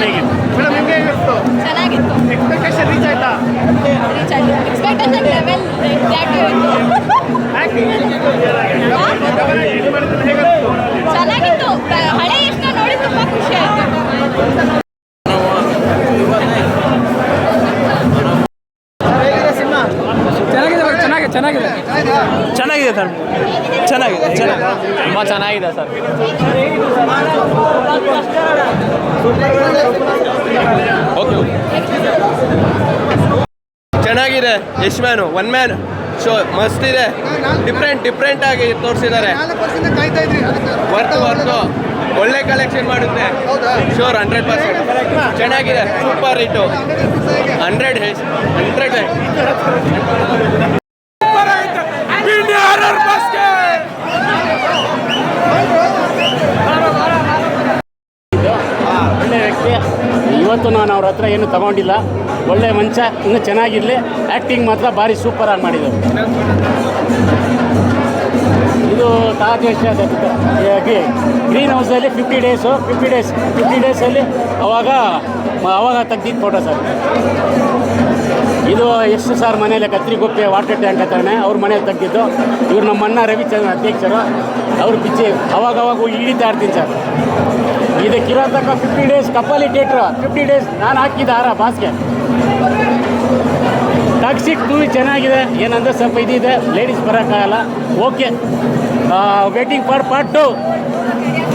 ಚೆನ್ನಾಗಿತ್ತು. ಮೇಡಮ್ ನಿಮಗೆ ಹೇಗಿತ್ತು? ಚೆನ್ನಾಗಿತ್ತು. ಎಕ್ಸ್ಪೆಕ್ಟೇಷನ್ ರೀಚ್ ಆಯ್ತಾ? ರೀಚ್ ಆಯ್ತು. ಎಕ್ಸ್ಪೆಕ್ಟೇಷನ್ ಲೆವೆಲ್ ಎಕ್ಸಾಕ್ಟಿವ್ ಇತ್ತು. ಚೆನ್ನಾಗಿತ್ತು. ಹಳೆ ಯಶ್ನ ನೋಡಿ ತುಂಬ ಖುಷಿ ಆಯಿತು. ಹೇಗಿದೆ ಸಿನಿಮಾ? ಚೆನ್ನಾಗಿದೆ ಸರ್, ಚೆನ್ನಾಗಿದೆ ತುಂಬ ಚೆನ್ನಾಗಿದೆ ಸರ್. ಓಕೆ ಚೆನ್ನಾಗಿದೆ. Yash man one man show ಮಸ್ತ್ ಇದೆ. ಡಿಫ್ರೆಂಟ್ ಆಗಿ ತೋರಿಸಿದ್ದಾರೆ. 4 ವರ್ಷದಿಂದ ಕಾಯ್ತಾ ಇದ್ರಿ ಅದಕ್ಕೆ. ವರ್ತು ಒಳ್ಳೆ ಕಲೆಕ್ಷನ್ ಮಾಡುತ್ತೆ. ಹೌದಾ? ಶೋರ್ 100% ಚೆನ್ನಾಗಿದೆ. ಸೂಪರ್ ಹಿಟ್ಟು 100 ಒಳ್ಳೆ ವ್ಯಕ್ತಿ. ಇವತ್ತು ನಾನು ಅವ್ರ ಹತ್ರ ಏನು ತಗೊಂಡಿಲ್ಲ. ಒಳ್ಳೆ ಮಂಚ, ಇನ್ನೂ ಚೆನ್ನಾಗಿರಲಿ. ಆ್ಯಕ್ಟಿಂಗ್ ಮಾತ್ರ ಭಾರಿ ಸೂಪರಾಗಿ ಮಾಡಿದರು. ಇದು ತಾಜ್ ಗ್ರೀನ್ ಹೌಸಲ್ಲಿ 50 ಡೇಸಲ್ಲಿ ಅವಾಗ ತೆಗ್ದಿದ್ದು ಫೋಟೋ ಸರ್. ಇದು ಎಷ್ಟು ಸರ್ ಮನೇಲಿ ಕತ್ರಿಗೊಪ್ಪೆ ವಾಟರ್ ಟ್ಯಾಂಕ್ ಹತ್ರನೇ ಅವ್ರ ಮನೇಲಿ ತೆಗ್ದಿದ್ದು. ಇವ್ರು ನಮ್ಮ ಅಣ್ಣ ರವಿಚಂದ್ರ ಅಧ್ಯಕ್ಷರು. ಅವ್ರ ಪಿಚ್ಚಿ ಅವಾಗ ಹಿಡಿತಾ ಇರ್ತೀನಿ ಸರ್. ಇದಕ್ಕಿರೋತಕ್ಕ 50 ಡೇಸ್ ಕಪ್ಪಲಿ ಥಿಯೇಟ್ರು 50 ಡೇಸ್ ನಾನು ಹಾಕಿದ್ದ ಹಾರ ಬಾಸ್ಗೆ. ಟಾಕ್ಸಿಕ್ ಮೂವಿ ಚೆನ್ನಾಗಿದೆ. ಏನಂದರೆ ಸ್ವಲ್ಪ ಇದಿದೆ, ಲೇಡೀಸ್ ಬರೋಕ್ಕಾಗಲ್ಲ. Okay, waiting for part 2.